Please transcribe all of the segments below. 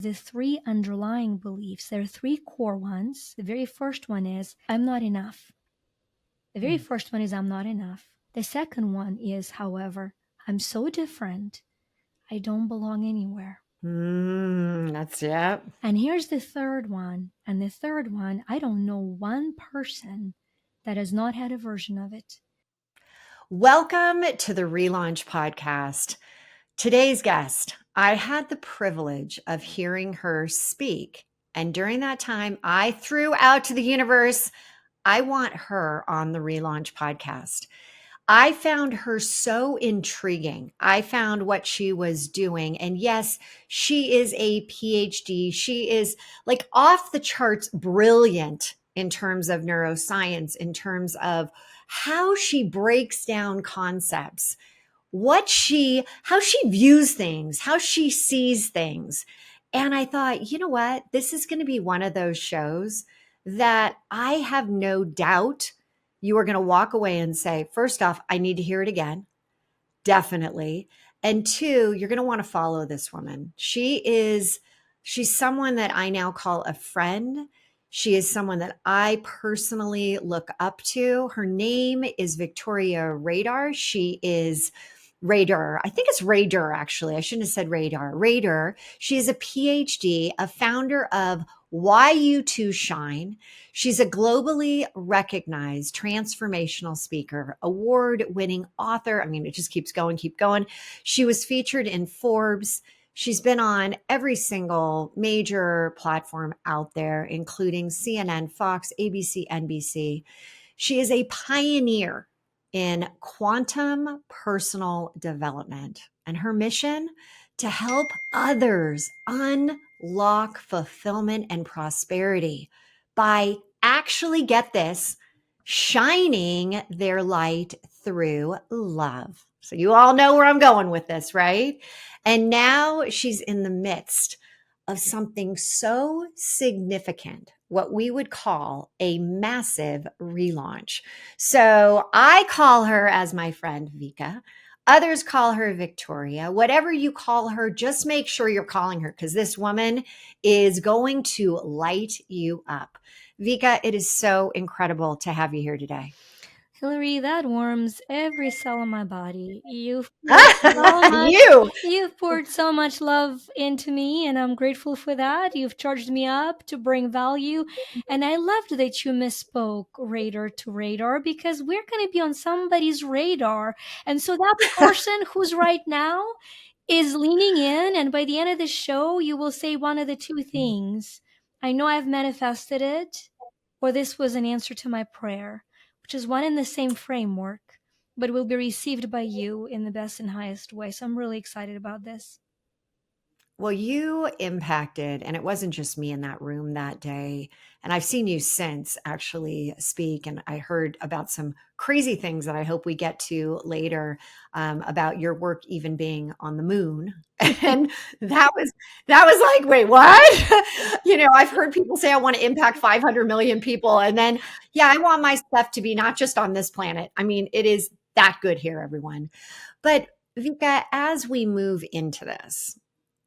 the three underlying beliefs. There are three core ones. The very first one is, I'm not enough. The very first one is, I'm not enough. The second one is, however, I'm so different, I don't belong anywhere. That's it. And here's the third one. And the third one, I don't know one person that has not had a version of it. Welcome to the Relaunch Podcast. Today's guest, I had the privilege of hearing her speak. And during that time, I threw out to the universe, I want her on the Relaunch Podcast. I found her so intriguing. I found what she was doing. And yes, she is a PhD. She is like off the charts brilliant in terms of neuroscience, in terms of how she breaks down concepts, how she views things, how she sees things. And I thought, you know what? This is going to be one of those shows that I have no doubt you are going to walk away and say, first off, I need to hear it again. Definitely. And two, you're going to want to follow this woman. She's someone that I now call a friend. She is someone that I personally look up to. Her name is Victoria Radar. She is Radar. I think it's Radar, actually. I shouldn't have said Radar. Radar. She is a PhD, a founder of Why You Two Shine. She's a globally recognized transformational speaker, award-winning author. I mean, it just keeps going, keep going. She was featured in Forbes. She's been on every single major platform out there, including CNN, Fox, ABC, NBC. She is a pioneer in quantum personal development, and her mission to help others unlock fulfillment and prosperity by actually, get this, shining their light through love. So you all know where I'm going with this, right? And now she's in the midst of something so significant, what we would call a massive relaunch. So I call her, as my friend Vika. Others call her Victoria. Whatever you call her, just make sure you're calling her, because this woman is going to light you up. Vika, it is so incredible to have you here today. Hilary, that warms every cell in my body. You. You've poured so much love into me, and I'm grateful for that. You've charged me up to bring value. And I loved that you misspoke radar to radar, because we're going to be on somebody's radar. And so that person who's right now is leaning in, and by the end of the show, you will say one of the two things. I know I've manifested it, or this was an answer to my prayer, which is one in the same framework, but will be received by you in the best and highest way. So I'm really excited about this. Well, you impacted, and it wasn't just me in that room that day. And I've seen you since actually speak, and I heard about some crazy things that I hope we get to later, about your work even being on the moon. And that was like, wait, what? I've heard people say I want to impact 500 million people, and then I want my stuff to be not just on this planet. I mean, it is that good here, everyone. But Vika, as we move into this,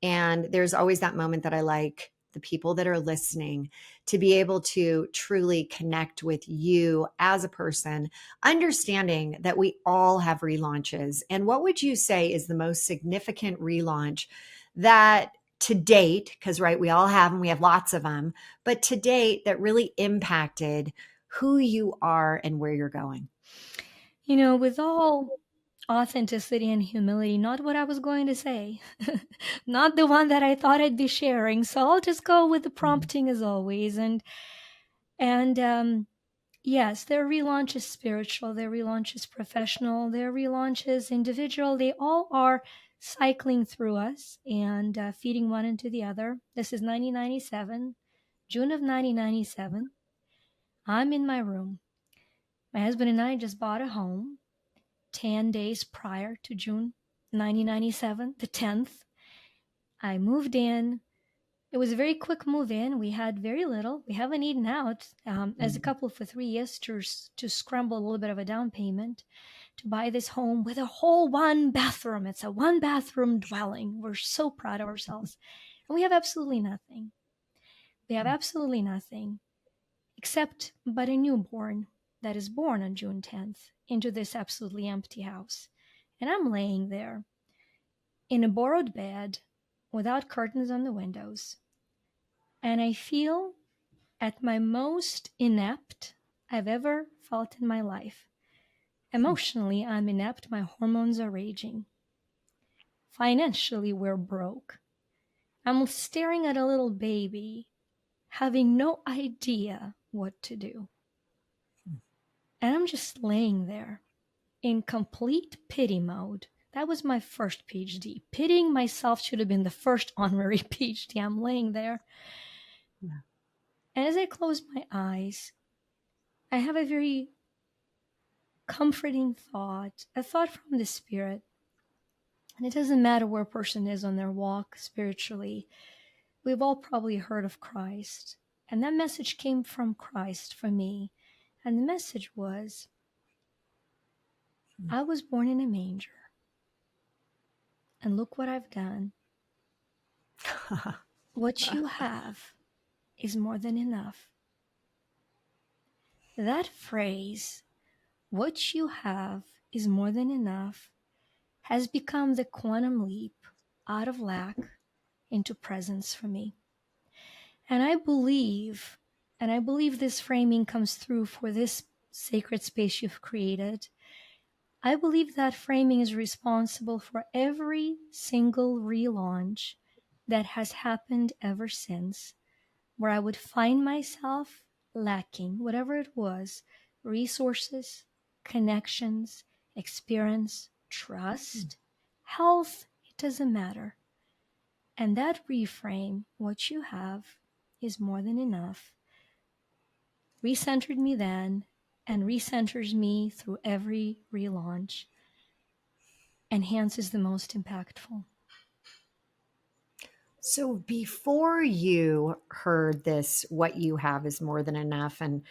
and there's always that moment that I like the people that are listening to be able to truly connect with you as a person, understanding that we all have relaunches. And what would you say is the most significant relaunch that to date, because right, we all have them, we have lots of them, but to date that really impacted who you are and where you're going? With all authenticity and humility, not what I was going to say, not the one that I thought I'd be sharing. So I'll just go with the prompting as always. And yes, their relaunch is spiritual, their relaunch is professional, their relaunch is individual. They all are cycling through us and feeding one into the other. This is 1997, June of 1997. I'm in my room. My husband and I just bought a home 10 days prior to June 1997, the 10th. I moved in. It was a very quick move in. We had very little. We haven't eaten out as a couple for 3 years to scramble a little bit of a down payment to buy this home with a whole one bathroom. It's a one bathroom dwelling. We're so proud of ourselves. And we have absolutely nothing. We have absolutely nothing except but a newborn that is born on June 10th into this absolutely empty house. And I'm laying there in a borrowed bed without curtains on the windows. And I feel at my most inept I've ever felt in my life. Emotionally, I'm inept. My hormones are raging. Financially, we're broke. I'm staring at a little baby, having no idea what to do. And I'm just laying there in complete pity mode. That was my first PhD. Pitying myself should have been the first honorary PhD. I'm laying there. Yeah. And as I close my eyes, I have a very comforting thought, a thought from the Spirit. And it doesn't matter where a person is on their walk spiritually. We've all probably heard of Christ. And that message came from Christ for me. And the message was, I was born in a manger. And look what I've done. What you have is more than enough. That phrase, what you have is more than enough, has become the quantum leap out of lack into presence for me. And I believe this framing comes through for this sacred space you've created. I believe that framing is responsible for every single relaunch that has happened ever since, where I would find myself lacking, whatever it was, resources, connections, experience, trust, health, it doesn't matter. And that reframe, what you have is more than enough, recentered me then and recenters me through every relaunch, and hence is the most impactful. So before you heard this, what you have is more than enough. And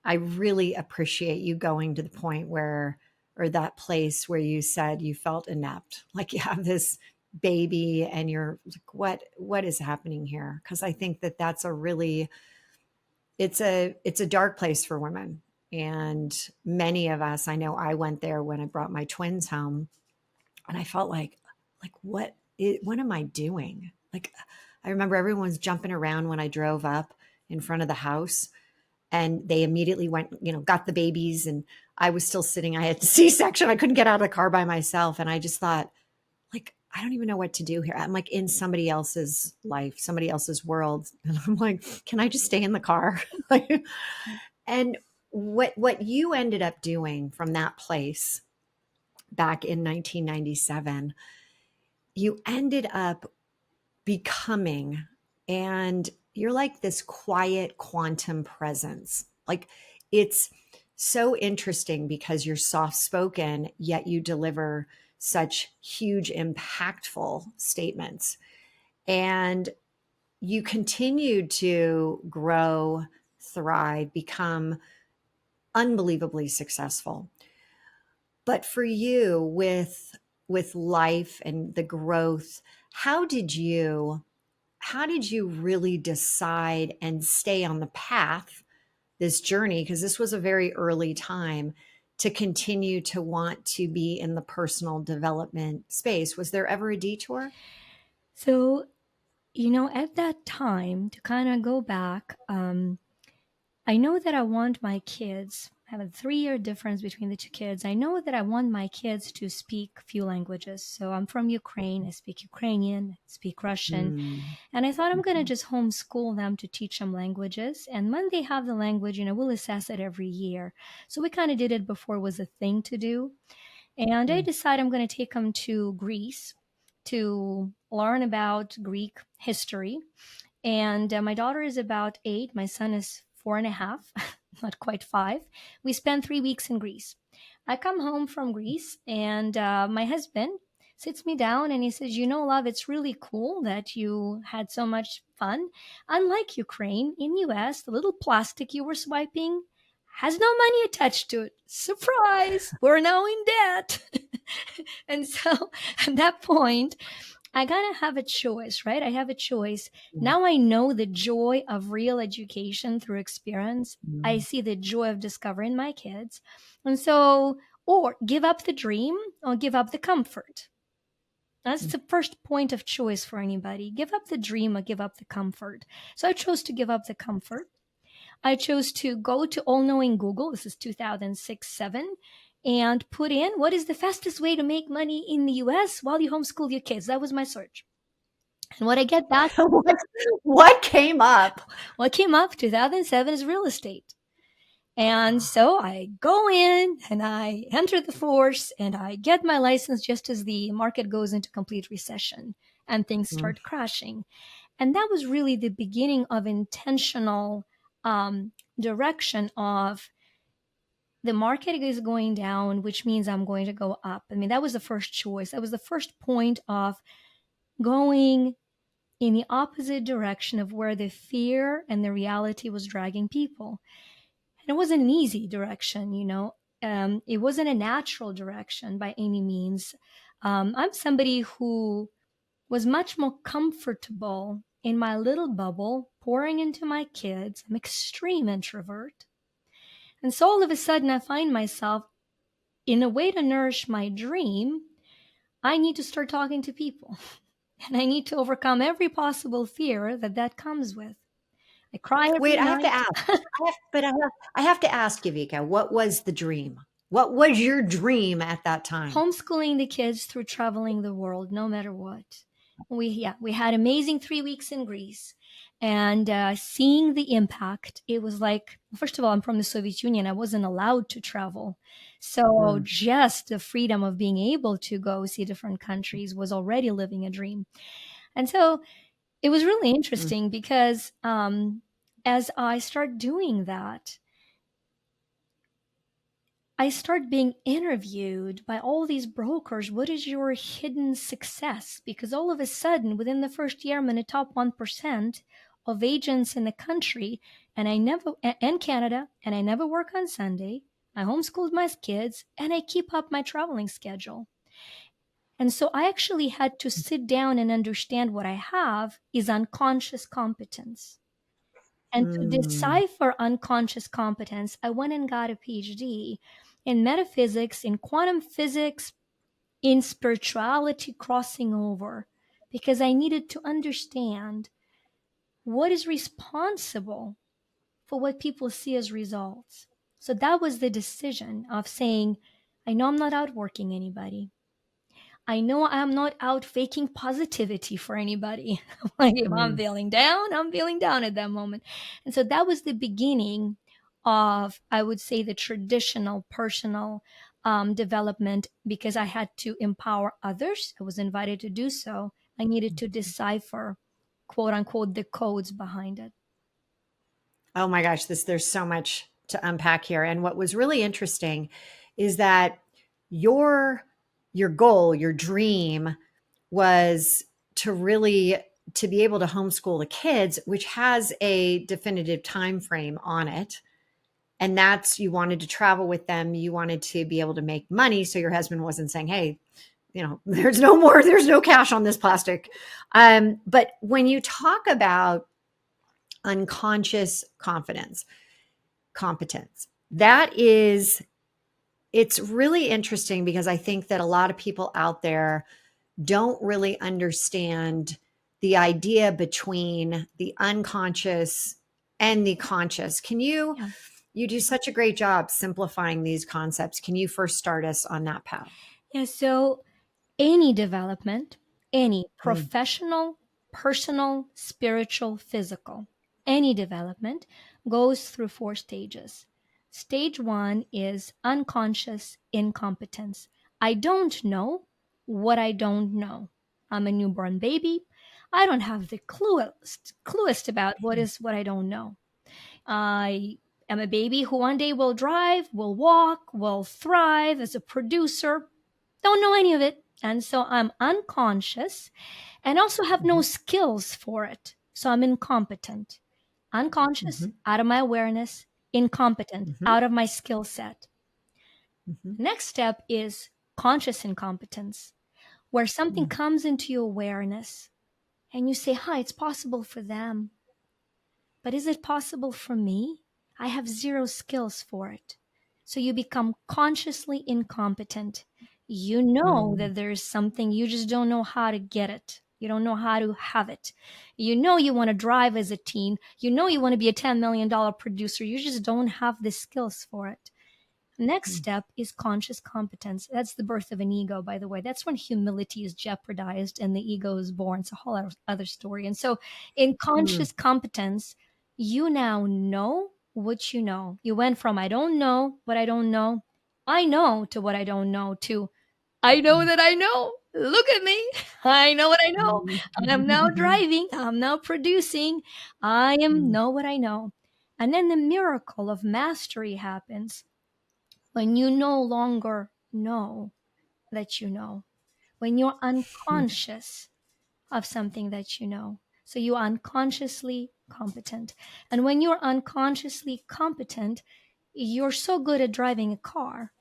I really appreciate you going to the point where, or that place where you said you felt inept, like you have this baby and you're like, what is happening here? Because I think that that's a really, it's a dark place for women. And many of us, I know I went there when I brought my twins home, and I felt like what am I doing? Like, I remember everyone was jumping around when I drove up in front of the house, and they immediately went, got the babies, and I was still sitting. I had the C-section. I couldn't get out of the car by myself. And I just thought, like, I don't even know what to do here. I'm like in somebody else's life, somebody else's world. And I'm like, can I just stay in the car? Like, and what you ended up doing from that place back in 1997, you ended up becoming, and you're like this quiet quantum presence. Like, it's so interesting because you're soft spoken, yet you deliver such huge, impactful statements. And you continue to grow, thrive, become unbelievably successful. But for you, with life and the growth, how did you really decide and stay on the path, this journey, because this was a very early time, to continue to want to be in the personal development space? Was there ever a detour? So, at that time, to kind of go back, I know that I want my kids, I have a 3-year difference between the two kids. I know that I want my kids to speak a few languages. So I'm from Ukraine. I speak Ukrainian, I speak Russian. Mm. And I thought I'm going to just homeschool them to teach them languages. And when they have the language, we'll assess it every year. So we kind of did it before it was a thing to do. And I decided I'm going to take them to Greece to learn about Greek history. And my daughter is about 8. My son is 4.5, not quite 5. We spent 3 weeks in Greece. I come home from Greece, and my husband sits me down and he says, love, it's really cool that you had so much fun. Unlike Ukraine, in US, the little plastic you were swiping has no money attached to it. Surprise! We're now in debt. And so at that point, I gotta have a choice, right? I have a choice. Mm, Now I know the joy of real education through experience. I mm, see the joy of discovering my kids. And so, or give up the dream or give up the comfort. That's mm. the first point of choice for anybody. Give up the dream or give up the comfort. So I chose to give up the comfort. I chose to go to all knowing Google. This is 2006 7 and put in what is the fastest way to make money in the US while you homeschool your kids. That was my search. And what I get back, what, what came up? what came up 2007 is real estate. And so I go in and I enter the force and I get my license just as the market goes into complete recession and things Mm, start crashing. And that was really the beginning of intentional direction of the market is going down, which means I'm going to go up. I mean, that was the first choice. That was the first point of going in the opposite direction of where the fear and the reality was dragging people. And it wasn't an easy direction, you know. It wasn't a natural direction by any means. I'm somebody who was much more comfortable in my little bubble, pouring into my kids. I'm extreme introvert. And so all of a sudden I find myself in a way to nourish my dream, I need to start talking to people. And I need to overcome every possible fear that that comes with. I cry every Wait, I have to night. ask. I have to ask you, Vika, what was the dream? What was your dream at that time? Homeschooling the kids through traveling the world, no matter what. We had amazing 3 weeks in Greece, and seeing the impact. It was like, first of all, I'm from the Soviet Union. I wasn't allowed to travel, so Mm, just the freedom of being able to go see different countries was already living a dream. And so it was really mm. interesting because as I start doing that, I start being interviewed by all these brokers. What is your hidden success? Because all of a sudden, within the first year, I'm in the top 1% of agents in the country, and Canada, and I never work on Sunday. I homeschooled my kids, and I keep up my traveling schedule. And so I actually had to sit down and understand what I have is unconscious competence. And to Mm. decipher unconscious competence, I went and got a PhD in metaphysics, in quantum physics, in spirituality crossing over, because I needed to understand what is responsible for what people see as results. So that was the decision of saying, I know I'm not outworking anybody. I know I'm not out faking positivity for anybody. Like if I'm Mm. feeling down, I'm feeling down at that moment. And so that was the beginning of, I would say, the traditional personal development because I had to empower others. I was invited to do so. I needed to decipher, quote unquote, the codes behind it. Oh my gosh, there's so much to unpack here. And what was really interesting is that your your goal, your dream was to really to be able to homeschool the kids, which has a definitive time frame on it. And that's you wanted to travel with them, you wanted to be able to make money so your husband wasn't saying, "Hey, there's no cash on this plastic." But when you talk about unconscious confidence, competence. That is, it's really interesting because I think that a lot of people out there don't really understand the idea between the unconscious and the conscious. Yeah. You do such a great job simplifying these concepts. Can you first start us on that path? Yeah. So any development, any Mm, professional, personal, spiritual, physical, any development goes through 4 stages. Stage one is unconscious incompetence. I don't know what I don't know. I'm a newborn baby. I don't have the cluest about what I don't know. I am a baby who one day will drive, will walk, will thrive as a producer. Don't know any of it. And so I'm unconscious and also have no mhm, skills for it. So I'm incompetent. Unconscious, mhm, out of my awareness, incompetent, mhm, out of my skill set. mhm, The next step is conscious incompetence. where something comes into your awareness and you say, hi, it's possible for them. But is it possible for me? I have zero skills for it. So you become consciously incompetent. You know Mm. that there's something, you just don't know how to get it. You don't know how to have it. You know you want to drive as a teen. You know you want to be a $10 million producer. You just don't have the skills for it. Next Mm. step is conscious competence. That's the birth of an ego, by the way. That's when humility is jeopardized and the ego is born. It's a whole other story. And so, in Mm. conscious competence, you now know what you know. You went from I don't know what I don't know, I know, to what I don't know, to I know that I know. Look at me. I know what I know. I'm now Mm. driving. I'm now producing. I am Mm. know what I know. And then the miracle of mastery happens when you no longer know that you know, when you're unconscious of something that you know. So you're unconsciously competent. And when you're unconsciously competent, you're so good at driving a car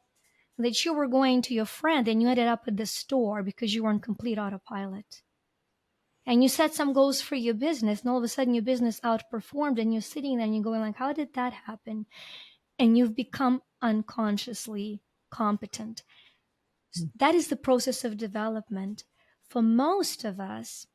that you were going to your friend and you ended up at the store because you were on complete autopilot. And you set some goals for your business, and all of a sudden your business outperformed, and you're sitting there and you're going like, how did that happen? And you've become unconsciously competent. That is the process of development. For most of us,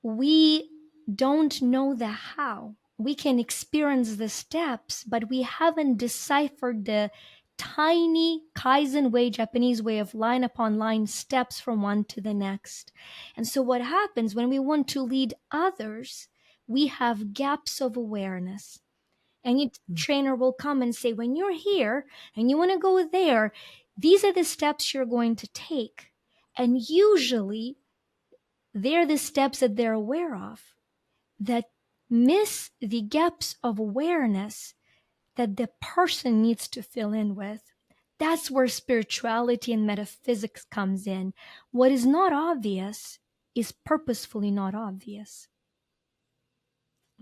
we don't know the how. We can experience the steps, but we haven't deciphered the tiny Kaizen way, Japanese way of line upon line steps from one to the next. And so, what happens when we want to lead others, we have gaps of awareness. And your trainer will come and say, when you're here and you want to go there, these are the steps you're going to take. And usually they're the steps that they're aware of that miss the gaps of awareness that the person needs to fill in with. That's where spirituality and metaphysics comes in. What is not obvious is purposefully not obvious.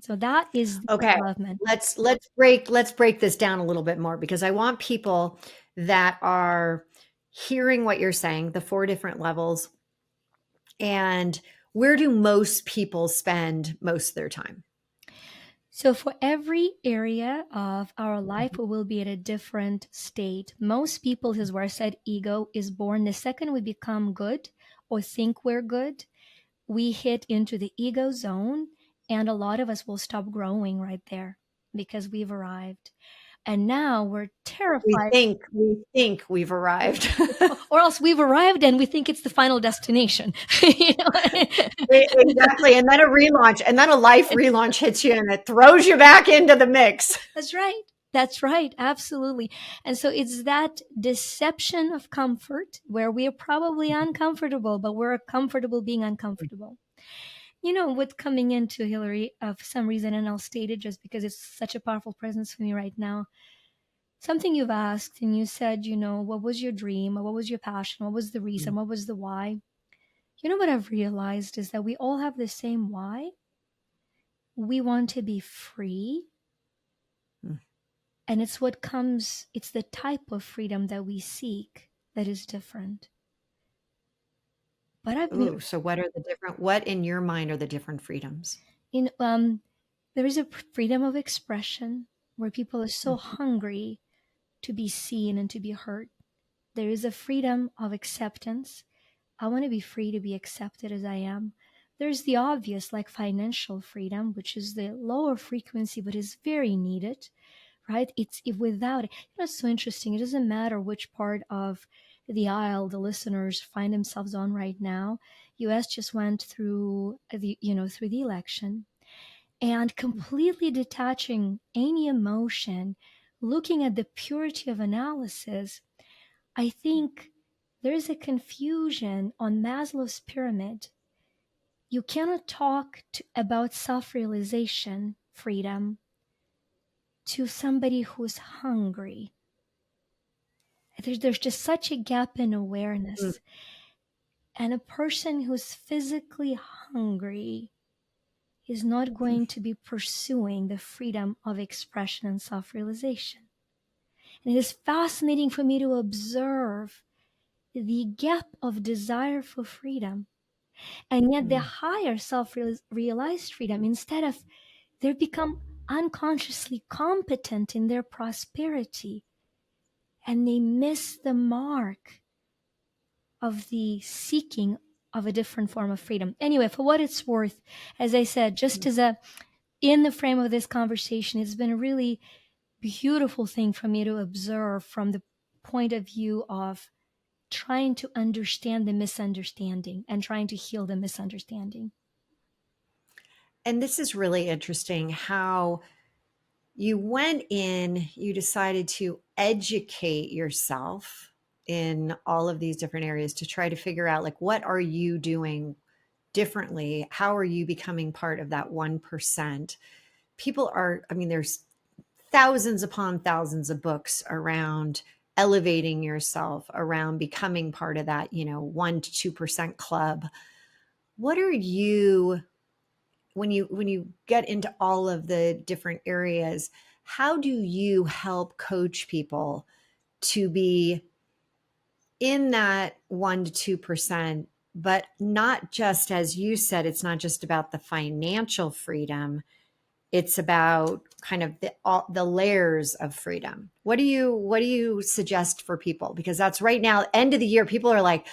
So that is the Okay, development. let's break this down a little bit more because I want people that are hearing what you're saying, the four different levels, and where do most people spend most of their time? So, for every area of our life, we will be at a different state. Most people, this is where I said ego is born. The second we become good or think we're good, we hit into the ego zone, and a lot of us will stop growing right there because we've arrived. And now we're We terrified, think we think we've arrived. or else we've arrived and we think it's the final destination. You know? Exactly, and then a relaunch, and then a life relaunch hits you, and it throws you back into the mix. That's right. That's right. Absolutely. And so it's that deception of comfort where we are probably uncomfortable, but we're comfortable being uncomfortable. You know, what's coming into Hilary, for some reason, and I'll state it just because it's such a powerful presence for me right now. Something you've asked and you said, you know, what was your dream? Or what was your passion? What was the reason? What was the why? You know what I've realized is that we all have the same why. We want to be free. Mm. And it's what comes, it's the type of freedom that we seek that is different. But I've been, Ooh, so what in your mind are the different freedoms? in, there is a freedom of expression where people are so Mm. hungry to be seen and to be heard. There is a freedom of acceptance. I want to be free to be accepted as I am. There's the obvious, like financial freedom, which is the lower frequency, but is very needed, right? It's if without it, it's so interesting. It doesn't matter which part of the aisle the listeners find themselves on right now. US just went through through the election, and completely detaching any emotion, looking at the purity of analysis. I think there's a confusion on Maslow's pyramid. You cannot talk about self-realization, freedom, to somebody who's hungry. There's just such a gap in Mm. awareness. And a person who's physically hungry is not going to be pursuing the freedom of expression and self realization. And it is fascinating for me to observe the gap of desire for freedom. And yet the Mm. higher self-realized freedom, instead of, they become unconsciously competent in their prosperity, and they miss the mark of the seeking of a different form of freedom. Anyway, for what it's worth, as I said, just as a, in the frame of this conversation, it's been a really beautiful thing for me to observe from the point of view of trying to understand the misunderstanding and trying to heal the misunderstanding. And this is really interesting how you went in, you decided to educate yourself in all of these different areas to try to figure out, like, what are you doing differently? How are you becoming part of that 1%? People are, I mean, there's thousands upon thousands of books around elevating yourself, around becoming part of that, 1 to 2% club. What are you, when you get into all of the different areas, how do you help coach people to be in that 1 to 2%, but not just, as you said, it's not just about the financial freedom, it's about kind of the layers of freedom. What do you suggest for people? Because that's right now, end of the year, people are like,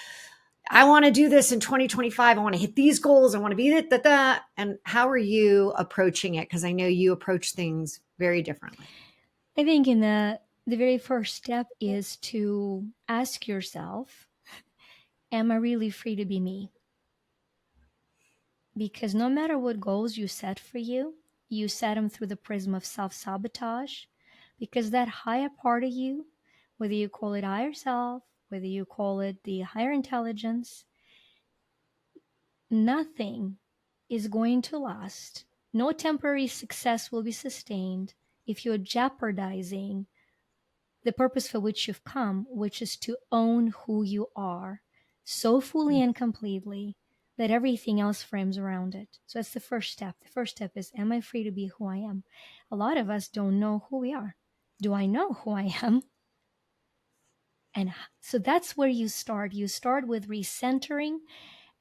I want to do this in 2025. I want to hit these goals. I want to be that. And how are you approaching it? Because I know you approach things very differently. I think in the very first step is to ask yourself, am I really free to be me? Because no matter what goals you set for you set them through the prism of self-sabotage, because that higher part of you, whether you call it higher self, whether you call it the higher intelligence, nothing is going to last. No temporary success will be sustained if you're jeopardizing the purpose for which you've come, which is to own who you are so fully and completely that everything else frames around it. So that's the first step. The first step is, am I free to be who I am? A lot of us don't know who we are. Do I know who I am? And so that's where you start. You start with recentering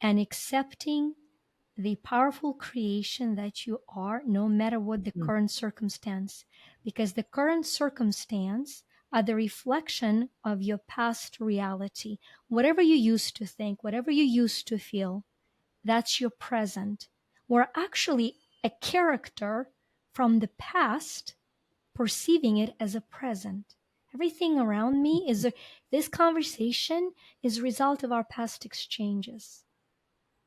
and accepting the powerful creation that you are, no matter what the Mm. current circumstance, because the current circumstance are the reflection of your past reality. Whatever you used to think, whatever you used to feel, that's your present. We're actually a character from the past perceiving it as a present. Everything around me is this conversation is a result of our past exchanges.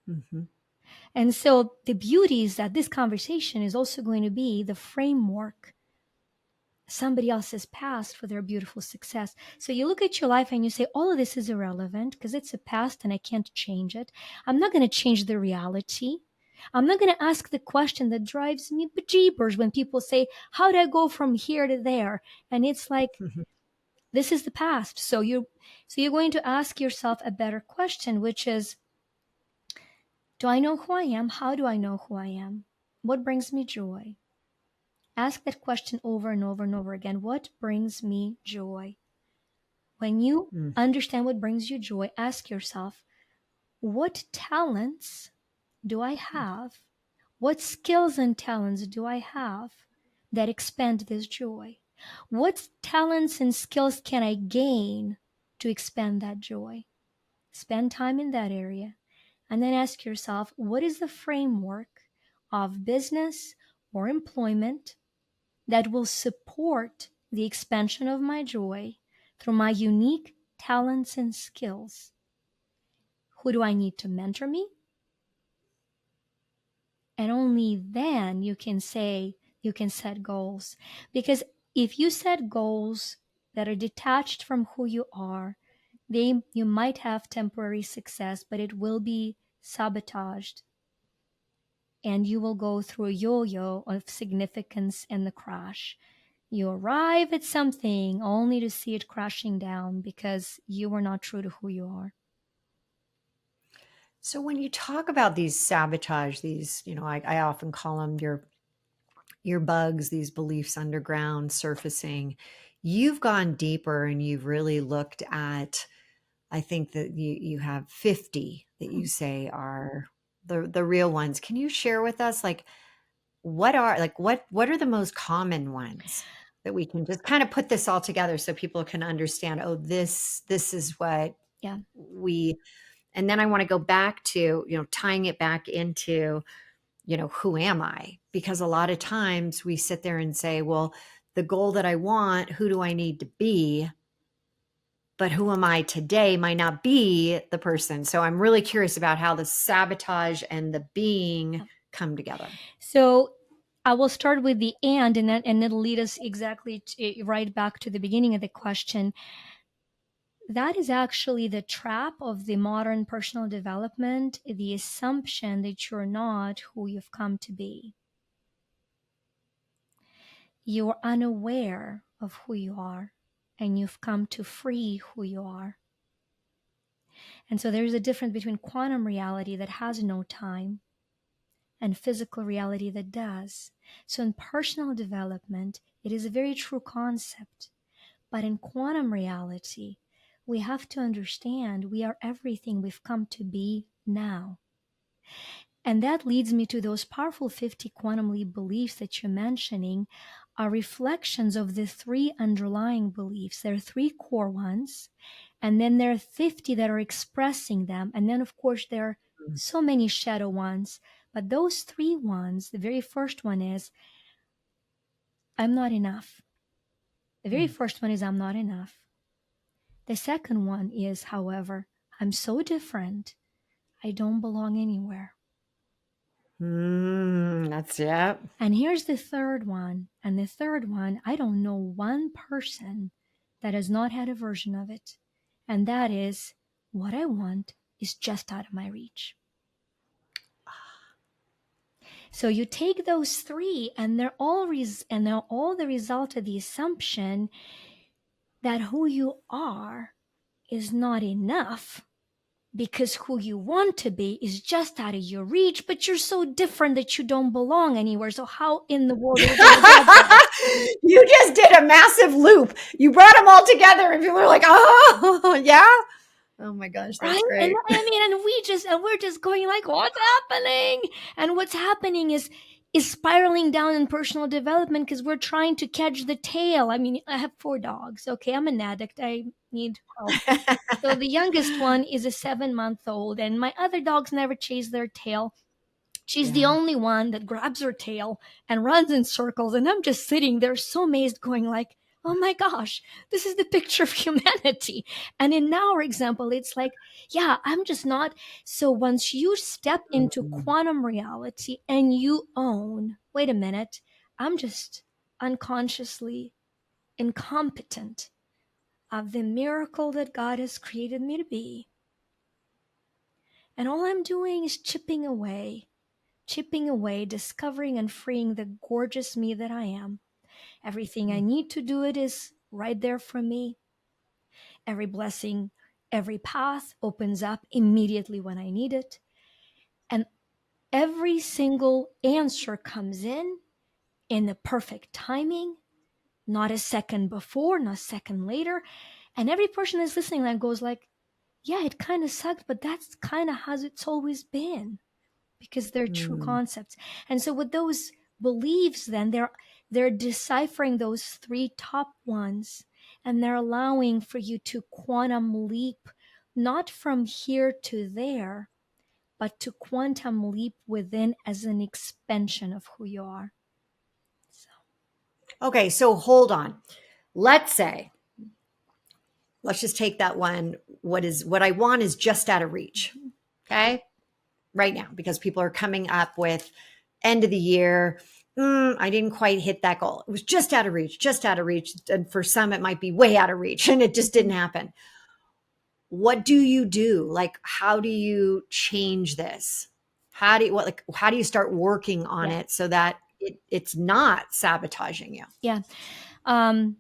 Mhm. And so the beauty is that this conversation is also going to be the framework somebody else's past for their beautiful success. So you look at your life and you say, all of this is irrelevant because it's a past and I can't change it. I'm not going to change the reality. I'm not going to ask the question that drives me bejeebers when people say, how do I go from here to there? And it's like, Mhm. this is the past. So you're going to ask yourself a better question, which is, do I know who I am? How do I know who I am? What brings me joy? Ask that question over and over and over again. What brings me joy? When you Mm. understand what brings you joy, ask yourself, what talents do I have? What skills and talents do I have that expand this joy? What talents and skills can I gain to expand that joy? Spend time in that area. And then ask yourself, what is the framework of business or employment that will support the expansion of my joy through my unique talents and skills? Who do I need to mentor me? And only then you can say you can set goals. Because if you set goals that are detached from who you are, you might have temporary success, but it will be sabotaged, and you will go through a yo-yo of significance and the crash. You arrive at something only to see it crashing down because you were not true to who you are. So when you talk about these sabotage, these, I often call them your bugs, these beliefs underground surfacing. You've gone deeper and you've really looked at I think that you have 50 that you say are the real ones. Can you share with us like what are the most common ones that we can just kind of put this all together so people can understand, oh, this is what Yeah. we, and then I want to go back to, tying it back into, who am I? Because a lot of times we sit there and say, well, the goal that I want, who do I need to be? But who am I today might not be the person. So I'm really curious about how the sabotage and the being come together. So I will start with the and it'll lead us exactly right back to the beginning of the question. That is actually the trap of the modern personal development, the assumption that you're not who you've come to be. You're unaware of who you are, and you've come to free who you are. And so there's a difference between quantum reality that has no time and physical reality that does. So in personal development, it is a very true concept. But in quantum reality, we have to understand we are everything we've come to be now. And that leads me to those powerful 50 quantum leap beliefs that you're mentioning are reflections of the three underlying beliefs. There are three core ones, and then there are 50 that are expressing them. And then, of course, there are so many shadow ones. But those three ones, the very first one is, I'm not enough. The very first one is, I'm not enough. The second one is, however, I'm so different, I don't belong anywhere. That's, yeah. And here's the third one. And the third one, I don't know one person that has not had a version of it. And that is, what I want is just out of my reach. So you take those three, and they're all the result of the assumption that who you are is not enough, because who you want to be is just out of your reach, but you're so different that you don't belong anywhere. So how in the world are you going to get there? You just did a massive loop. You brought them all together, and people are like, oh, yeah. Oh my gosh, that's Right? great. And we're just going like, what's happening? And what's happening is spiraling down in personal development because we're trying to catch the tail. I mean, I have 4 dogs. Okay, I'm an addict. I need help. So the youngest one is a 7-month-old, and my other dogs never chase their tail. She's the only one that grabs her tail and runs in circles, and I'm just sitting there so amazed, going like, oh my gosh, this is the picture of humanity. And in our example, it's like, yeah, I'm just not. So once you step into quantum reality and you own, wait a minute, I'm just unconsciously incompetent of the miracle that God has created me to be. And all I'm doing is chipping away, discovering and freeing the gorgeous me that I am. Everything I need to do it is right there for me. Every blessing, every path opens up immediately when I need it. And every single answer comes in the perfect timing, not a second before, not a second later. And every person that's listening that goes like, yeah, it kind of sucked, but that's kind of how it's always been, because they're true concepts. And so with those beliefs, then they're deciphering those 3 top ones, and they're allowing for you to quantum leap, not from here to there, but to quantum leap within as an expansion of who you are. Okay, so hold on. Let's just take that one. What I want is just out of reach. Okay. Right now, because people are coming up with end of the year. I didn't quite hit that goal. It was just out of reach. And for some, it might be way out of reach and it just didn't happen. What do you do? Like, how do you change this? How do you start working on it so that it's not sabotaging you? Yeah. In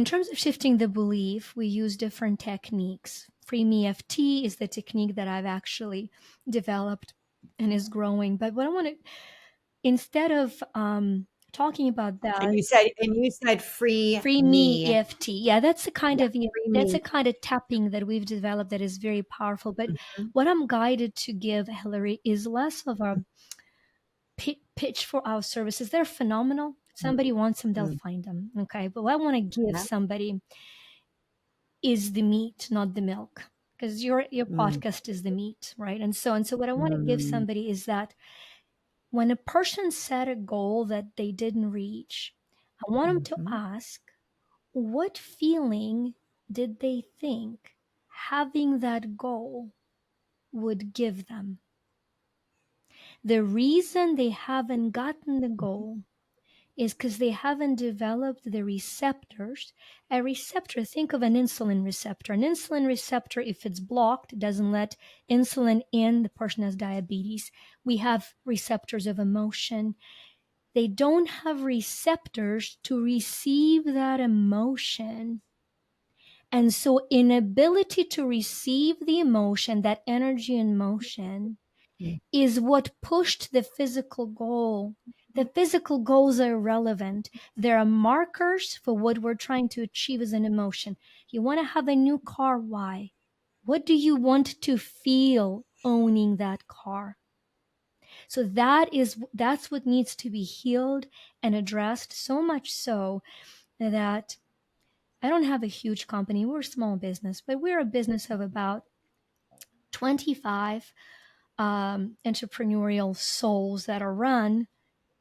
terms of shifting the belief, we use different techniques. Free Me EFT is the technique that I've actually developed and is growing. But what I want to, instead of talking about that. And you said free Free me me. EFT. Yeah, that's a kind Yeah, of free that's a me. kind of tapping that we've developed that is very powerful. But Mhm. what I'm guided to give, Hilary, is less of a pitch for our services. They're phenomenal. If somebody wants them, they'll Mm. find them. Okay. But what I want to give Yeah. somebody is the meat, not the milk. Because your Mm. podcast is the meat, right? And so what I want to give Mm. somebody is that when a person set a goal that they didn't reach, I want them to Mhm. ask, what feeling did they think having that goal would give them? The reason they haven't gotten the goal is because they haven't developed the receptors. A receptor, think of an insulin receptor. An insulin receptor, if it's blocked, doesn't let insulin in, the person has diabetes. We have receptors of emotion. They don't have receptors to receive that emotion. And so, inability to receive the emotion, that energy in motion, Mm. is what pushed the physical goal. The physical goals are irrelevant. There are markers for what we're trying to achieve as an emotion. You want to have a new car. Why? What do you want to feel owning that car? So that's what needs to be healed and addressed, so much so that I don't have a huge company. We're a small business, but we're a business of about 25 entrepreneurial souls that are run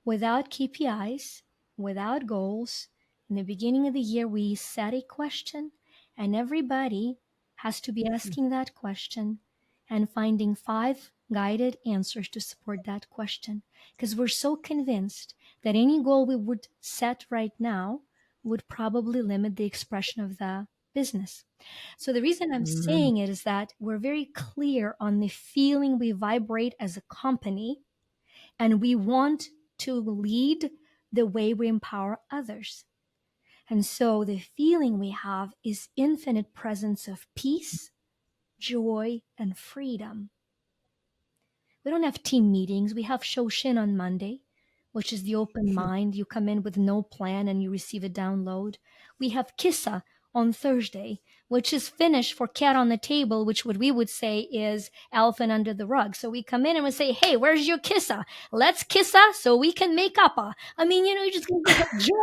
without KPIs, without goals. In the beginning of the year, we set a question, and everybody has to be asking that question and finding 5 guided answers to support that question. Because we're so convinced that any goal we would set right now would probably limit the expression of the business. So the reason I'm Mm. saying it is that we're very clear on the feeling we vibrate as a company, and we want to lead the way we empower others. And so the feeling we have is infinite presence of peace, joy, and freedom. We don't have team meetings. We have Shoshin on Monday, which is the open mind. You come in with no plan and you receive a download. We have Kissa on Thursday, which is Finnish for cat on the table, which what we would say is elephant under the rug. So we come in and we say, hey, where's your Kissa? Let's Kissa so we can make up. I mean, you're just going to get joy.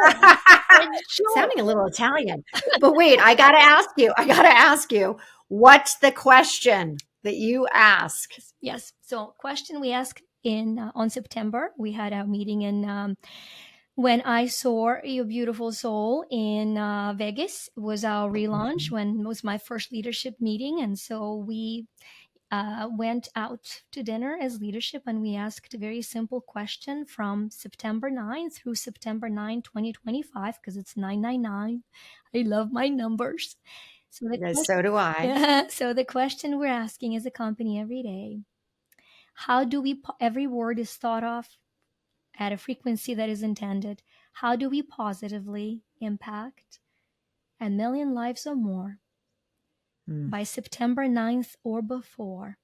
It's joy. Sounding a little Italian. But wait, I gotta ask you, what's the question that you ask? Yes. So, question we asked in on September, we had a meeting in when I saw your beautiful soul in Vegas. It was our relaunch when it was my first leadership meeting, and so we went out to dinner as leadership, and we asked a very simple question from September 9 through September 9, 2025, because it's 999. I love my numbers. So the Yes, question, so do I. so the question we're asking as a company every day: how do we? Every word is thought of at a frequency that is intended. How do we positively impact 1 million lives or more Mm. by September 9th or before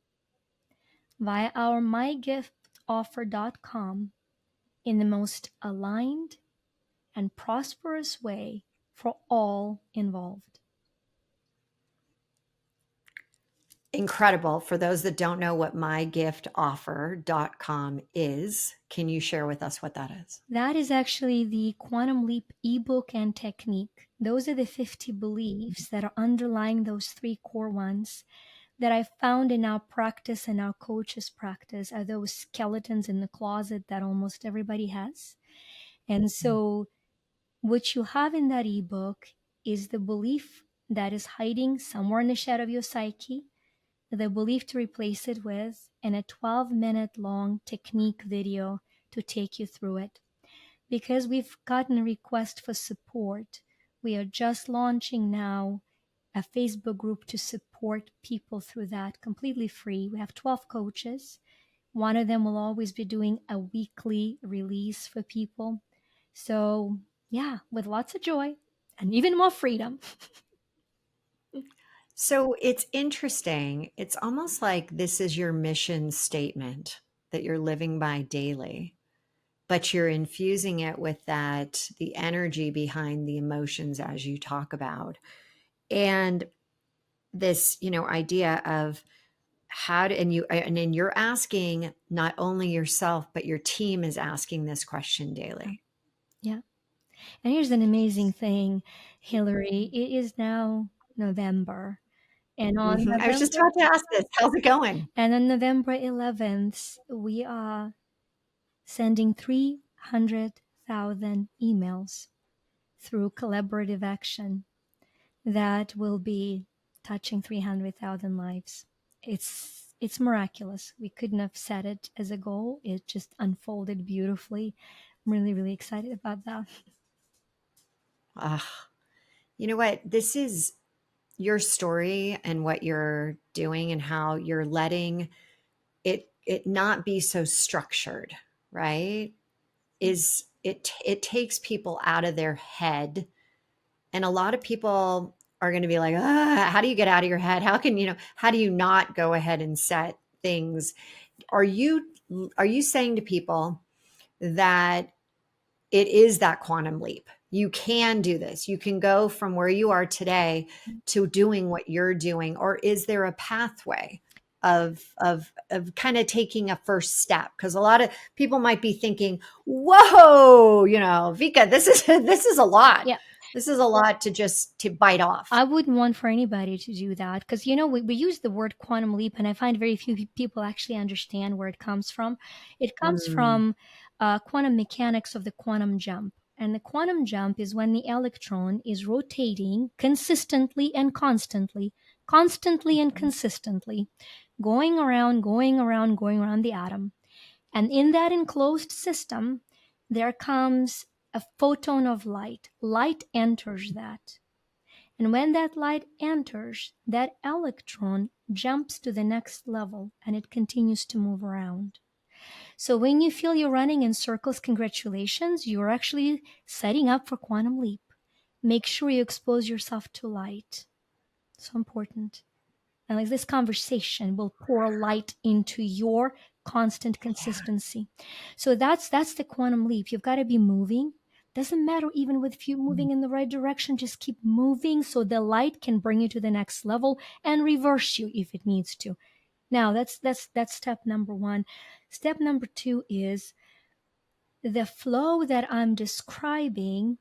via our mygiftoffer.com in the most aligned and prosperous way for all involved? Incredible. For those that don't know what mygiftoffer.com is, can you share with us what that is? That is actually the Quantum Leap ebook and technique. Those are the 50 beliefs that are underlying those 3 core ones that I found in our practice and our coaches' practice are those skeletons in the closet that almost everybody has. And so, what you have in that ebook is the belief that is hiding somewhere in the shadow of your psyche, the belief to replace it with, and a 12-minute long technique video to take you through it. Because we've gotten a request for support, we are just launching now a Facebook group to support people through that completely free. We have 12 coaches. One of them will always be doing a weekly release for people. So, yeah, with lots of joy and even more freedom. So it's interesting. It's almost like this is your mission statement that you're living by daily. but you're infusing it with that, the energy behind the emotions as you talk about. And this, idea of how to, and then you're asking not only yourself, but your team is asking this question Yeah. daily. Yeah. And here's an amazing thing, Hilary. It is now November. And on I was just November about to ask this. How's it going? and on November 11th, we are sending 300,000 emails through collaborative action that will be touching 300,000 lives. It's miraculous. We couldn't have set it as a goal. It just unfolded beautifully. I'm really, really excited about that. Ah, you know what? This is your story and what you're doing and how you're letting it not be so structured, right? Is it takes people out of their head, and a lot of people are going to be like, how do you get out of your head? How can how do you not go ahead and set things? Are you are you saying to people that it is that quantum leap? You can do this. You can go from where you are today to doing what you're doing, or is there a pathway of kind of taking a first step? Because a lot of people might be thinking, "Whoa, Vika, this is a lot. Yeah. This is a lot to bite off." I wouldn't want for anybody to do that because, we use the word quantum leap, and I find very few people actually understand where it comes from. It comes Mm, from quantum mechanics of the quantum jump. And the quantum jump is when the electron is rotating consistently and constantly and consistently, going around, going around, going around the atom. And in that enclosed system, there comes a photon of light. Light enters that. And when that light enters, that electron jumps to the next level and it continues to move around. So when you feel you're running in circles, congratulations, you're actually setting up for quantum leap. Make sure you expose yourself to light. So important. And like this conversation will pour light into your constant consistency. So that's the quantum leap. You've got to be moving. Doesn't matter even with you moving in the right direction, just keep moving so the light can bring you to the next level and reverse you if it needs to. Now that's step number one. Step number two is the flow that I'm describing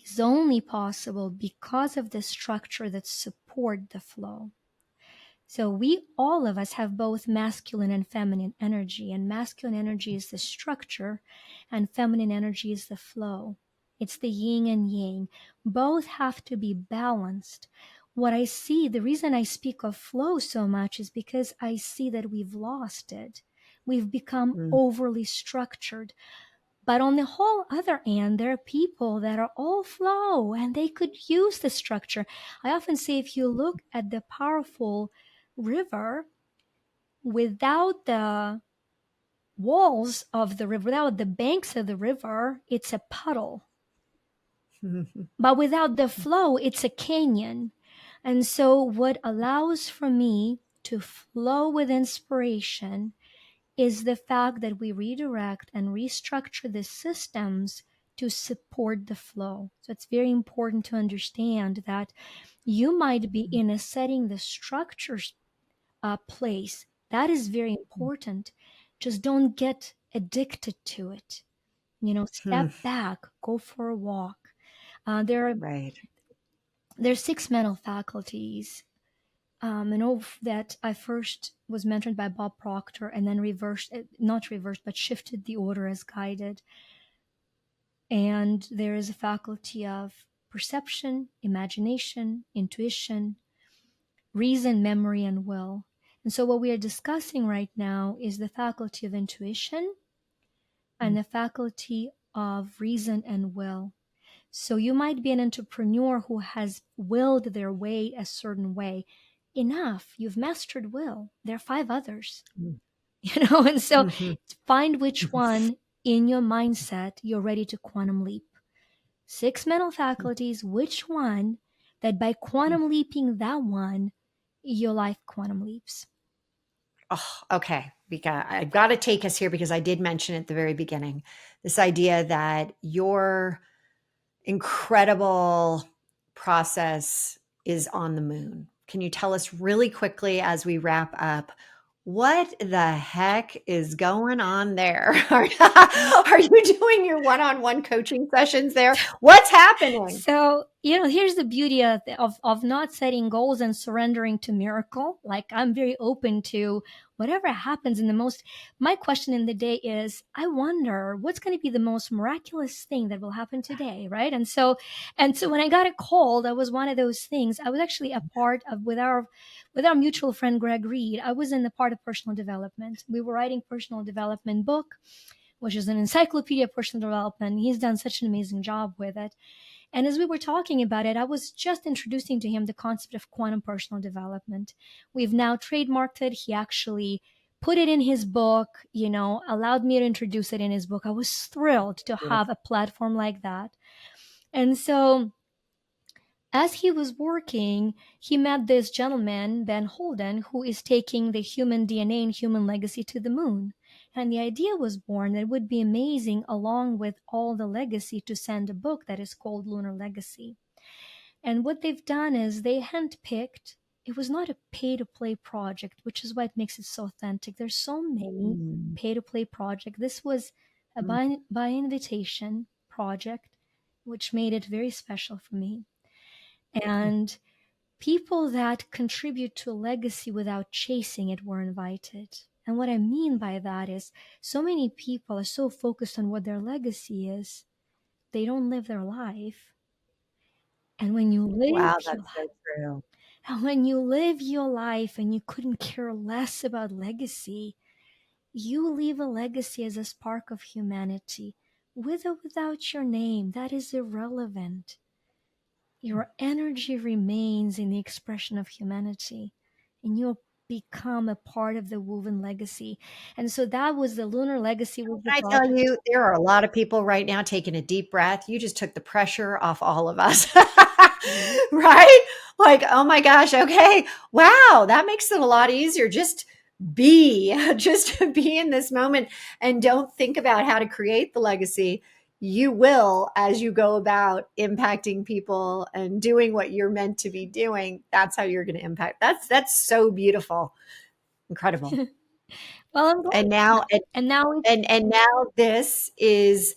is only possible because of the structure that support the flow. So we, all of us, have both masculine and feminine energy, and masculine energy is the structure and feminine energy is the flow. It's the yin and yang. Both have to be balanced. What I see, the reason I speak of flow so much is because I see that we've lost it. We've become mm, overly structured. But on the whole other end, there are people that are all flow and they could use the structure. I often say if you look at the powerful river, without the walls of the river, without the banks of the river, it's a puddle. But without the flow, it's a canyon. And so, what allows for me to flow with inspiration is the fact that we redirect and restructure the systems to support the flow. So it's very important to understand that you might be in a setting the structures place. That is very important. Just don't get addicted to it. Step back, go for a walk. There are right. there's six mental faculties. I know that I first was mentored by Bob Proctor and then reversed, not reversed, but shifted the order as guided. And there is a faculty of perception, imagination, intuition, reason, memory, and will. And so, what we are discussing right now is the faculty of intuition and the faculty of reason and will. So, you might be an entrepreneur who has willed their way a certain way. Enough, you've mastered will. There are five others, and so Mhm. find which one in your mindset you're ready to quantum leap. Six mental faculties, which one that by quantum leaping that one, your life quantum leaps. Oh, okay. because I've got to take us here because I did mention at the very beginning this idea that your incredible process is on the moon. Can you tell us really quickly as we wrap up what the heck is going on there? Are you doing your one-on-one coaching sessions there? What's happening? So, here's the beauty of not setting goals and surrendering to miracle. Like, I'm very open to whatever happens in my question in the day is, I wonder what's going to be the most miraculous thing that will happen today. Right. And so when I got a call, that was one of those things. I was actually a part of, with our mutual friend, Greg Reed, I was in the part of personal development. We were writing personal development book, which is an encyclopedia of personal development. He's done such an amazing job with it. And as we were talking about it, I was just introducing to him the concept of quantum personal development. We've now trademarked it. He actually put it in his book, allowed me to introduce it in his book. I was thrilled to have a platform like that. And so as he was working, he met this gentleman, Ben Holden, who is taking the human DNA and human legacy to the moon. And the idea was born that it would be amazing, along with all the legacy, to send a book that is called Lunar Legacy. And what they've done is they handpicked, it was not a pay to play project, which is why it makes it so authentic. There's so many pay to play projects. This was a by invitation project, which made it very special for me. And people that contribute to a legacy without chasing it were invited. And what I mean by that is so many people are so focused on what their legacy is, they don't live their life. And when you live Wow, your that's so life, true. and when you live your life and you couldn't care less about legacy, you leave a legacy as a spark of humanity. With or without your name, that is irrelevant. Your energy remains in the expression of humanity, and you'll become a part of the woven legacy. And so that was the Lunar Legacy, was the I tell project. you, there are a lot of people right now taking a deep breath. You just took the pressure off all of us. Right? Like, oh my gosh, okay. Wow, that makes it a lot easier. Just be in this moment and don't think about how to create the legacy. You will as you go about impacting people and doing what you're meant to be doing. That's how you're going to impact. That's so beautiful. Incredible. Well, I'm glad. And now And now it's and now this is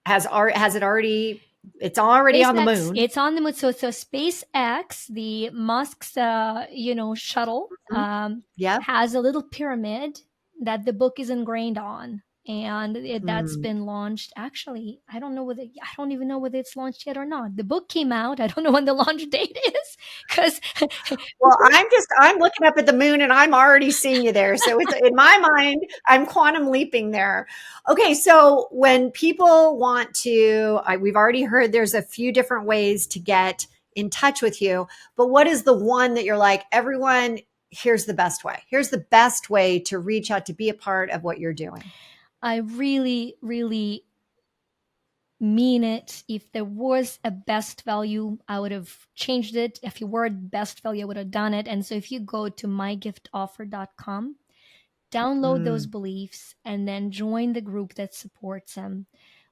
has it already it's already on the SpaceX. moon. It's on the moon. So SpaceX, the Musk's shuttle, Mhm. Yep. has a little pyramid that the book is ingrained on, and that's Hmm. been launched. Actually, I don't even know whether it's launched yet or not. The book came out. I don't know when the launch date is because Well, I'm looking up at the moon and I'm already seeing you there. So it's in my mind, I'm quantum leaping there. Okay, so when people want to, we've already heard there's a few different ways to get in touch with you, but what is the one that you're like, everyone, here's the best way. Here's the best way to reach out to be a part of what you're doing. I really, really mean it. If there was a best value, I would have changed it. If you were best value, I would have done it. And so if you go to mygiftoffer.com, download those Mm, beliefs, and then join the group that supports them,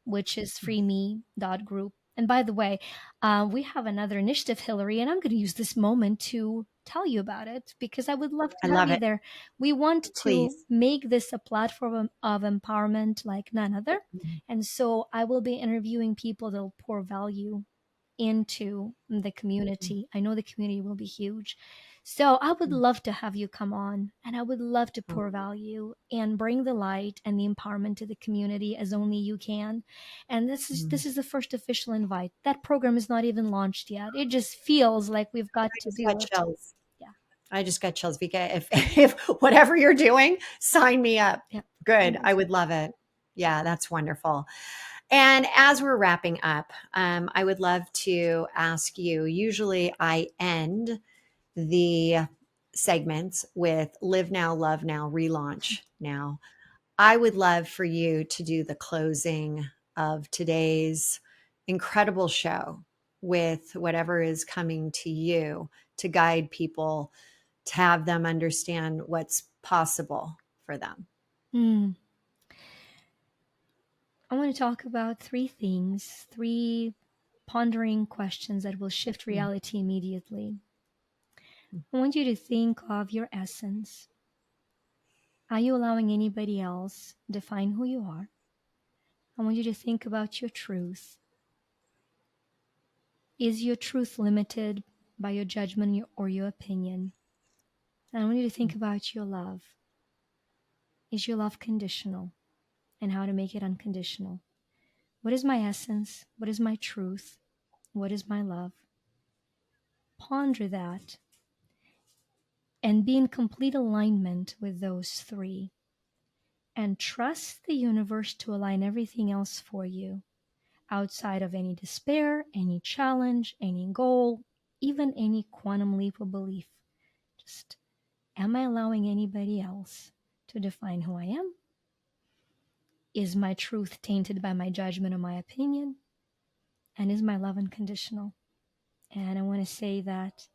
which is freeme.group. And by the way, we have another initiative, Hilary, and I'm going to use this moment to tell you about it because I would love I to have love you it. there. We want to Please. make this a platform of empowerment like none other. And so I will be interviewing people that will pour value into the community. I know the community will be huge. So I would love to have you come on, and I would love to pour value and bring the light and the empowerment to the community as only you can. And this is the first official invite. That program is not even launched yet. It just feels like we've got I to just do got it. chills. Yeah. I just got chills, Vika. If whatever you're doing, sign me up. Yeah. Good. I Amazing. would love it. Yeah, that's wonderful. And as we're wrapping up, I would love to ask you. Usually, I end the segments with "Live Now, Love Now, Relaunch Now." I would love for you to do the closing of today's incredible show with whatever is coming to you to guide people to have them understand what's possible for them. Hmm. I want to talk about three things, three pondering questions that will shift Mm. reality immediately. I want you to think of your essence. Are you allowing anybody else define who you are? I want you to think about your truth. Is your truth limited by your judgment or your opinion? And I want you to think about your love. Is your love conditional? And how to make it unconditional? What is my essence? What is my truth? What is my love? Ponder that and be in complete alignment with those three. And trust the universe to align everything else for you outside of any despair, any challenge, any goal, even any quantum leap of belief. Just, am I allowing anybody else to define who I am? Is my truth tainted by my judgment or my opinion? And is my love unconditional? And I want to say that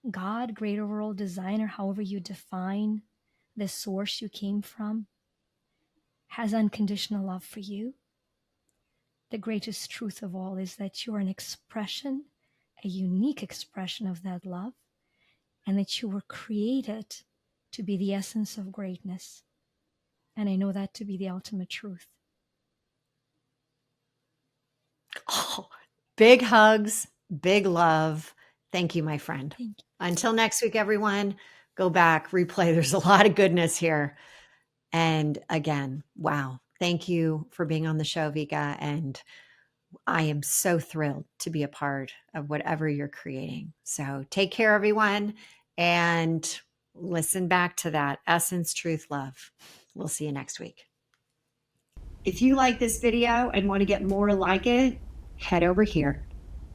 God, great overall designer, however you define the source you came from, has unconditional love for you. The greatest truth of all is that you are an expression, a unique expression of that love, and that you were created to be the essence of greatness. And I know that to be the ultimate truth. Oh, big hugs, big love. Thank you, my friend. Thank you. Until next week, everyone, go back, replay. There's a lot of goodness here. And again, wow. Thank you for being on the show, Vika. And I am so thrilled to be a part of whatever you're creating. So take care, everyone, and listen back to that essence, truth, love. We'll see you next week. If you like this video and want to get more like it, head over here.